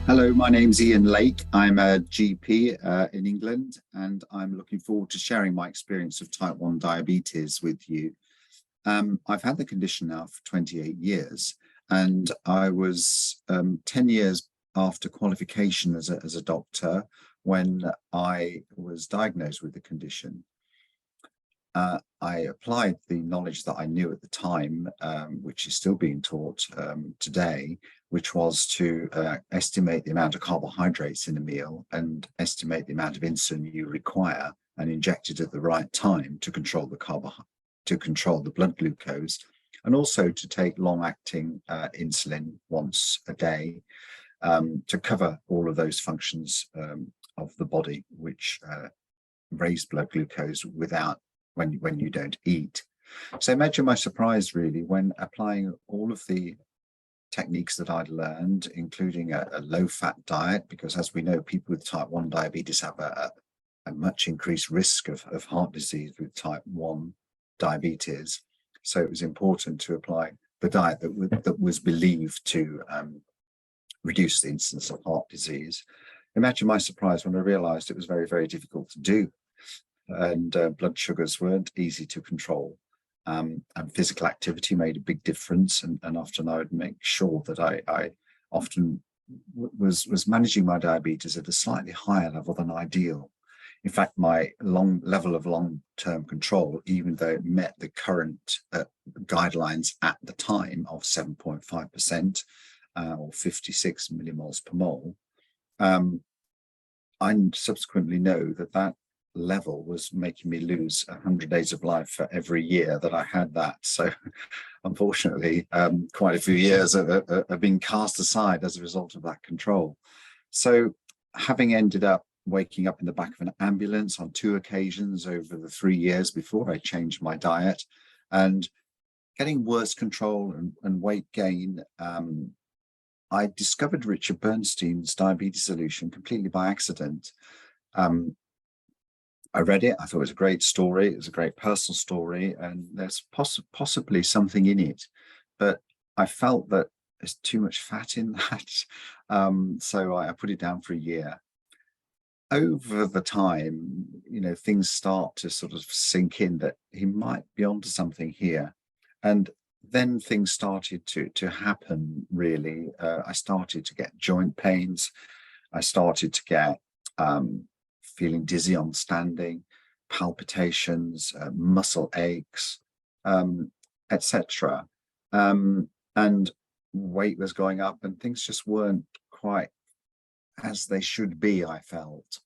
Hello, my name's Ian Lake. I'm a GP in England, and I'm looking forward to sharing my experience of type 1 diabetes with you. I've had the condition now for 28 years, and I was 10 years after qualification as a doctor when I was diagnosed with the condition. I applied the knowledge that I knew at the time, which is still being taught today, which was to estimate the amount of carbohydrates in a meal and estimate the amount of insulin you require and inject it at the right time to control the blood glucose, and also to take long-acting insulin once a day to cover all of those functions of the body, which raise blood glucose without when you don't eat. So imagine my surprise really when applying all of the techniques that I'd learned, including a low-fat diet, because as we know, people with type 1 diabetes have a much increased risk of heart disease with type 1 diabetes. So it was important to apply the diet that was believed to reduce the incidence of heart disease. Imagine my surprise when I realized it was very, very difficult to do. And blood sugars weren't easy to control. And physical activity made a big difference. And often I would make sure that I often was managing my diabetes at a slightly higher level than ideal. In fact, my level of long-term control, even though it met the current guidelines at the time of 7.5% or 56 millimoles per mole, I subsequently know that level was making me lose 100 days of life for every year that I had that. So unfortunately, quite a few years have been cast aside as a result of that control. So having ended up waking up in the back of an ambulance on 2 occasions over the 3 years before I changed my diet, and getting worse control and weight gain, I discovered Richard Bernstein's Diabetes Solution completely by accident. I read it, I thought it was a great story, it was a great personal story, and there's possibly something in it, but I felt that there's too much fat in that, so I put it down for a year. Over the time, things start to sort of sink in that he might be onto something here, and then things started to happen, really. I started to get joint pains, I started to get feeling dizzy on standing, palpitations, muscle aches, etc. And weight was going up and things just weren't quite as they should be, I felt.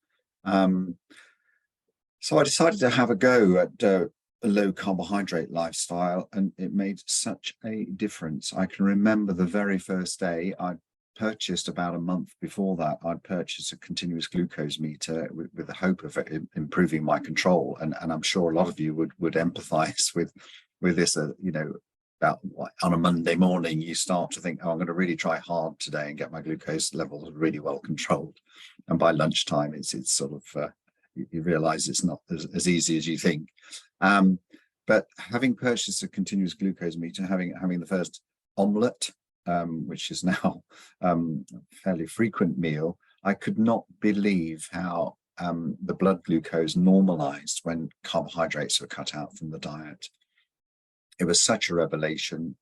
So I decided to have a go at a low carbohydrate lifestyle, and it made such a difference. I can remember the very first day I purchased, about a month before that, I'd purchased a continuous glucose meter with the hope of improving my control. And I'm sure a lot of you would empathize with this, about on a Monday morning, you start to think, oh, I'm going to really try hard today and get my glucose levels really well controlled. And by lunchtime, it's sort of, you realize it's not as easy as you think. But having purchased a continuous glucose meter, having the first omelette, which is now a fairly frequent meal, I could not believe how the blood glucose normalized when carbohydrates were cut out from the diet. It was such a revelation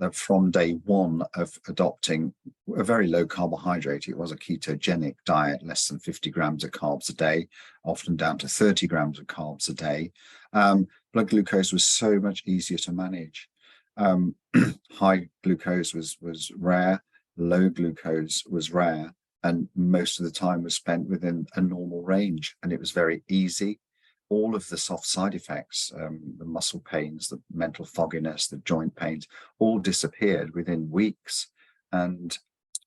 that from day one of adopting a very low carbohydrate, it was a ketogenic diet, less than 50 grams of carbs a day, often down to 30 grams of carbs a day. Blood glucose was so much easier to manage. High glucose was rare, low glucose was rare, and most of the time was spent within a normal range, and it was very easy. All of the soft side effects, the muscle pains, the mental fogginess, the joint pains, all disappeared within weeks. And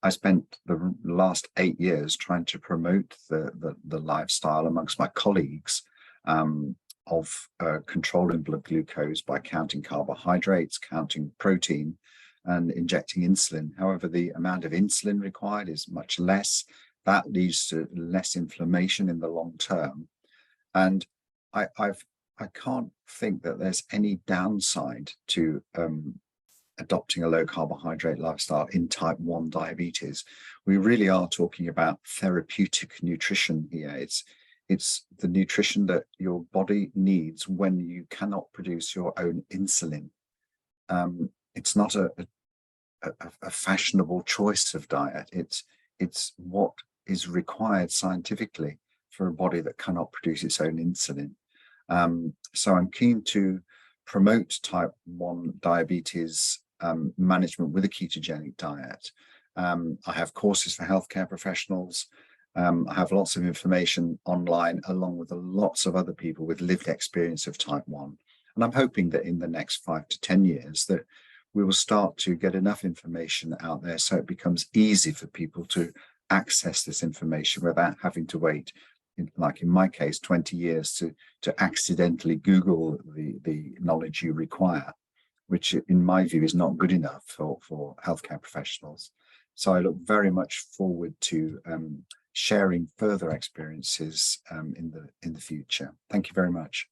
I spent the last 8 years trying to promote the lifestyle amongst my colleagues of controlling blood glucose by counting carbohydrates, counting protein, and injecting insulin. However, the amount of insulin required is much less. That leads to less inflammation in the long term. And I can't think that there's any downside to adopting a low carbohydrate lifestyle in type 1 diabetes. We really are talking about therapeutic nutrition here. It's the nutrition that your body needs when you cannot produce your own insulin. It's not a fashionable choice of diet. It's what is required scientifically for a body that cannot produce its own insulin. So I'm keen to promote type 1 diabetes management with a ketogenic diet. I have courses for healthcare professionals. I have lots of information online, along with lots of other people with lived experience of type 1. And I'm hoping that in the next 5 to 10 years that we will start to get enough information out there so it becomes easy for people to access this information without having to wait, like in my case, 20 years to accidentally Google the knowledge you require, which in my view is not good enough for healthcare professionals. So I look very much forward to sharing further experiences in the future. Thank you very much.